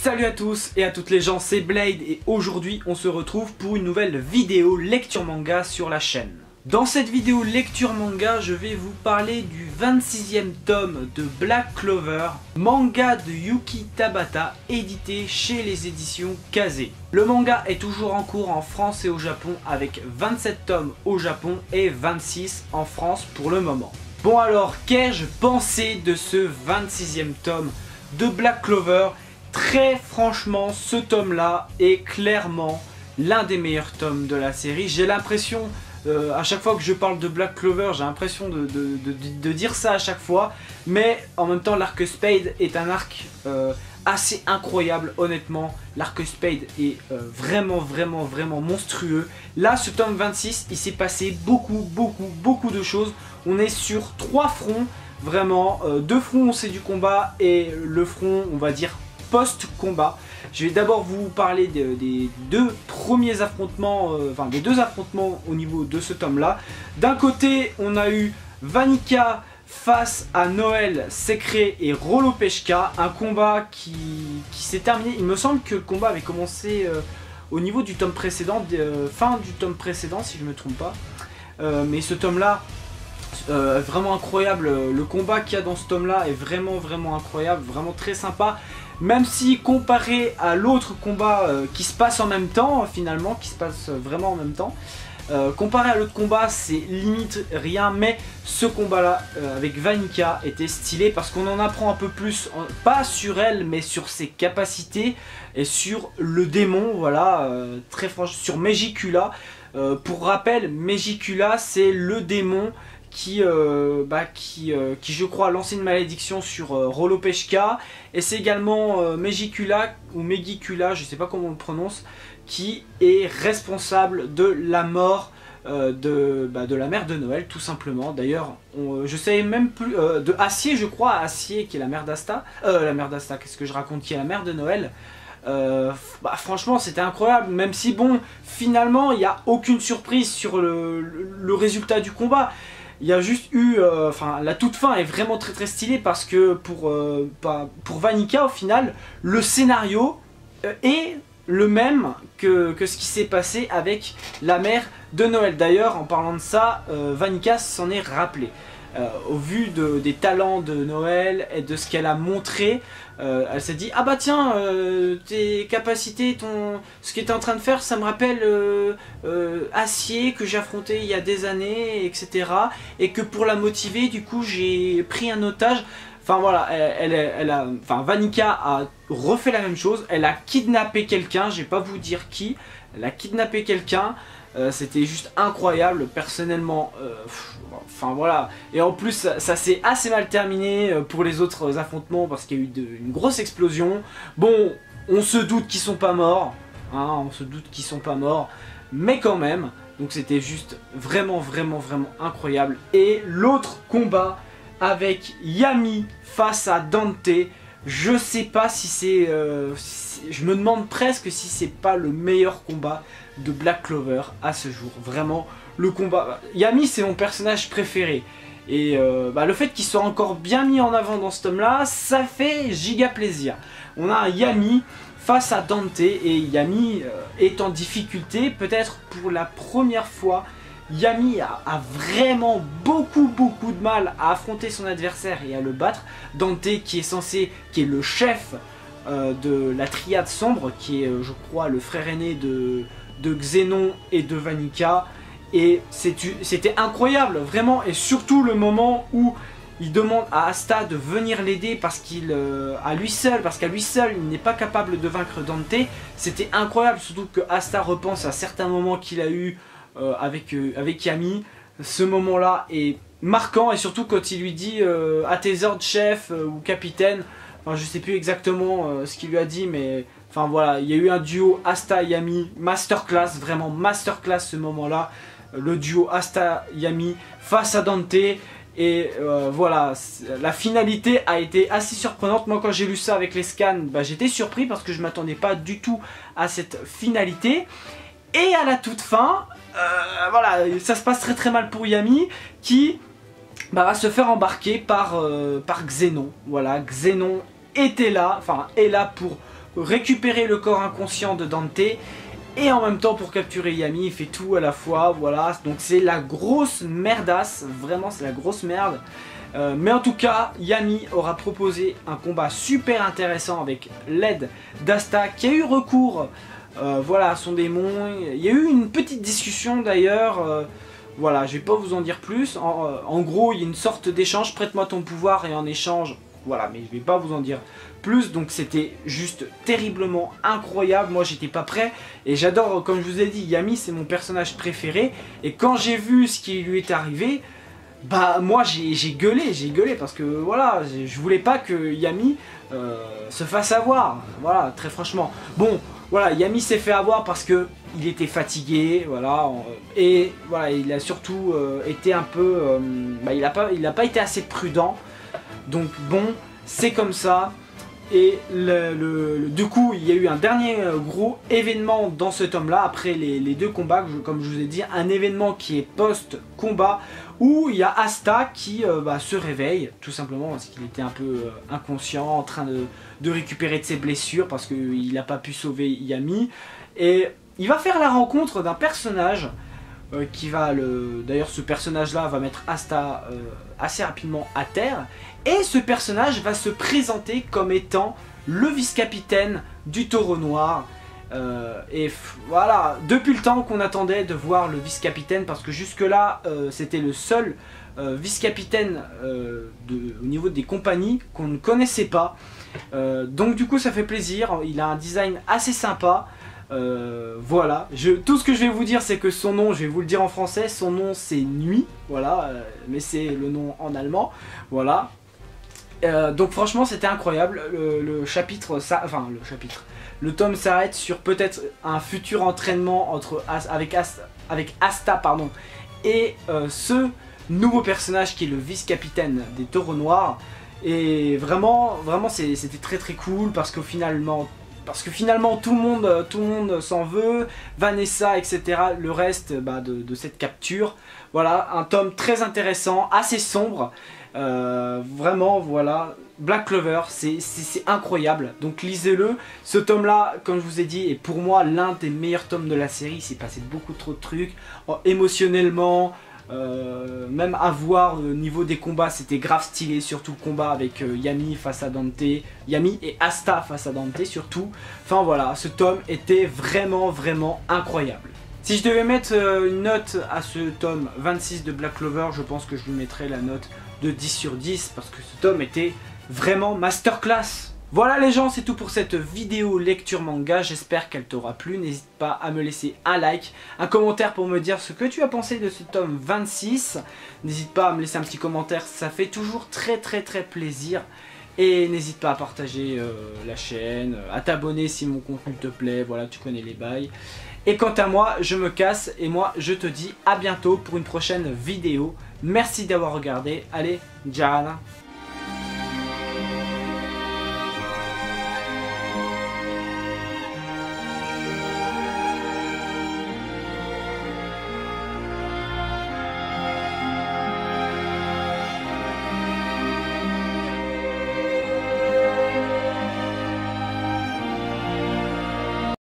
Salut à tous et à toutes les gens, c'est Blade et aujourd'hui on se retrouve pour une nouvelle vidéo lecture manga sur la chaîne. Dans cette vidéo lecture manga, je vais vous parler du 26e tome de Black Clover, manga de Yuki Tabata, édité chez les éditions Kazé. Le manga est toujours en cours en France et au Japon avec 27 tomes au Japon et 26 en France pour le moment. Bon alors, qu'ai-je pensé de ce 26e tome de Black Clover? Très franchement, ce tome-là est clairement l'un des meilleurs tomes de la série. J'ai l'impression, à chaque fois que je parle de Black Clover, j'ai l'impression de dire ça à chaque fois. Mais en même temps, l'arc Spade est un arc assez incroyable, honnêtement. L'arc Spade est vraiment monstrueux. Là, ce tome 26, il s'est passé beaucoup de choses. On est sur 3 fronts, vraiment. 2 fronts, c'est du combat et le front, on va dire, post-combat. Je vais d'abord vous parler des deux premiers affrontements, enfin des deux affrontements au niveau de ce tome-là. D'un côté, on a eu Vanica face à Noël, Secret et Rolopeshka, un combat qui s'est terminé. Il me semble que le combat avait commencé au niveau du tome précédent, fin du tome précédent si je ne me trompe pas. Mais ce tome-là, vraiment incroyable. Le combat qu'il y a dans ce tome-là est vraiment incroyable, vraiment très sympa. Même si comparé à l'autre combat qui se passe en même temps, finalement, qui se passe vraiment en même temps, comparé à l'autre combat, c'est limite rien, mais ce combat-là avec Vanica était stylé parce qu'on en apprend un peu plus, pas sur elle, mais sur ses capacités et sur le démon, voilà, très franchement, sur Megicula. Pour rappel, Megicula, c'est le démon qui je crois lance une malédiction sur Rolopeshka, et c'est également Megicula ou Megicula, je sais pas comment on le prononce, qui est responsable de la mort de la mère de Noël, tout simplement. D'ailleurs, je sais même plus, de Acier, je crois, Acier qui est la mère d'Asta, qu'est-ce que je raconte, qui est la mère de Noël. Franchement c'était incroyable, même si bon, finalement il n'y a aucune surprise sur le résultat du combat. Il y a juste eu, la toute fin est vraiment très stylée parce que pour Vanica au final, le scénario est le même que ce qui s'est passé avec la mère de Noël. D'ailleurs, en parlant de ça, Vanica s'en est rappelé. Au vu des talents de Noël et de ce qu'elle a montré, elle s'est dit: ah bah tiens, tes capacités, ce que tu es en train de faire, ça me rappelle Acier que j'ai affronté il y a des années, etc. Et que pour la motiver, du coup, j'ai pris un otage. Enfin voilà, Vanica a refait la même chose. Elle a kidnappé quelqu'un, je vais pas vous dire qui. Elle a kidnappé quelqu'un. C'était juste incroyable, personnellement. Enfin voilà. Et en plus, ça s'est assez mal terminé pour les autres affrontements parce qu'il y a eu une grosse explosion. Bon, on se doute qu'ils sont pas morts, hein, on se doute qu'ils sont pas morts, mais quand même. Donc c'était juste vraiment incroyable. Et l'autre combat avec Yami face à Dante, je sais pas si c'est... je me demande presque si c'est pas le meilleur combat de Black Clover à ce jour. Vraiment, le combat... Yami, c'est mon personnage préféré. Et le fait qu'il soit encore bien mis en avant dans ce tome-là, ça fait giga plaisir. On a un Yami face à Dante, et Yami est en difficulté. Peut-être pour la première fois, Yami a vraiment beaucoup de mal à affronter son adversaire et à le battre. Dante qui est le chef de la triade sombre, qui est je crois le frère aîné de Xénon et de Vanica. Et c'était incroyable vraiment, et surtout le moment où il demande à Asta de venir l'aider parce qu'à lui seul il n'est pas capable de vaincre Dante. C'était incroyable, surtout que Asta repense à certains moments qu'il a eu avec Yami. Ce moment là est marquant, et surtout quand il lui dit à tes ordres chef ou capitaine, enfin je sais plus exactement ce qu'il lui a dit, mais enfin voilà, il y a eu un duo Asta-Yami masterclass, vraiment masterclass ce moment là, le duo Asta-Yami face à Dante. Et voilà, la finalité a été assez surprenante. Moi quand j'ai lu ça avec les scans, j'étais surpris parce que je m'attendais pas du tout à cette finalité. Et à la toute fin, voilà, ça se passe très mal pour Yami qui va se faire embarquer par Xénon. Voilà, Xénon était là, enfin est là récupérer le corps inconscient de Dante. Et en même temps pour capturer Yami, il fait tout à la fois, voilà. Donc c'est la grosse merdasse, vraiment c'est la grosse merde. Mais en tout cas, Yami aura proposé un combat super intéressant avec l'aide d'Asta qui a eu recours voilà, à son démon. Il y a eu une petite discussion d'ailleurs. Voilà, je vais pas vous en dire plus. En gros, il y a une sorte d'échange, prête-moi ton pouvoir et en échange, voilà, mais je vais pas vous en dire plus. Donc c'était juste terriblement incroyable. Moi j'étais pas prêt et j'adore, comme je vous ai dit, Yami c'est mon personnage préféré. Et quand j'ai vu ce qui lui est arrivé, bah moi j'ai gueulé parce que voilà, je voulais pas que Yami se fasse avoir. Voilà, très franchement. Bon, voilà, Yami s'est fait avoir parce que il était fatigué, voilà, et voilà, il a surtout été un peu, bah, il a pas été assez prudent. Donc bon, c'est comme ça. Et du coup, il y a eu un dernier gros événement dans ce tome là, après les deux combats, comme je vous ai dit, un événement qui est post-combat, où il y a Asta qui se réveille, tout simplement parce qu'il était un peu inconscient, en train de récupérer de ses blessures, parce qu'il n'a pas pu sauver Yami. Et il va faire la rencontre d'un personnage qui va d'ailleurs ce personnage là va mettre Asta assez rapidement à terre, et ce personnage va se présenter comme étant le vice-capitaine du Taureau Noir. Et voilà, depuis le temps qu'on attendait de voir le vice-capitaine, parce que jusque là c'était le seul vice-capitaine au niveau des compagnies qu'on ne connaissait pas. Donc du coup ça fait plaisir, il a un design assez sympa. Voilà, tout ce que je vais vous dire c'est que son nom, je vais vous le dire en français, son nom c'est Nuit, voilà, mais c'est le nom en allemand, voilà. Donc franchement c'était incroyable, le tome s'arrête sur peut-être un futur entraînement avec Asta pardon, et ce nouveau personnage qui est le vice-capitaine des Taureaux Noirs. Et vraiment c'était très cool parce que finalement tout le monde s'en veut, Vanessa, etc. Le reste de cette capture. Voilà, un tome très intéressant, assez sombre. Vraiment, voilà. Black Clover, c'est incroyable. Donc lisez-le. Ce tome-là, comme je vous ai dit, est pour moi l'un des meilleurs tomes de la série. Il s'est passé beaucoup trop de trucs. Émotionnellement, même à voir au niveau des combats, c'était grave stylé, surtout le combat avec Yami face à Dante, Yami et Asta face à Dante surtout. Enfin voilà, ce tome était vraiment incroyable. Si je devais mettre une note à ce tome 26 de Black Clover, je pense que je lui mettrais la note de 10 sur 10 parce que ce tome était vraiment masterclass. Voilà les gens, c'est tout pour cette vidéo lecture manga, j'espère qu'elle t'aura plu. N'hésite pas à me laisser un like, un commentaire pour me dire ce que tu as pensé de ce tome 26. N'hésite pas à me laisser un petit commentaire, ça fait toujours très plaisir. Et n'hésite pas à partager la chaîne, à t'abonner si mon contenu te plaît, voilà, tu connais les bails. Et quant à moi, je me casse et moi je te dis à bientôt pour une prochaine vidéo. Merci d'avoir regardé, allez, Jana.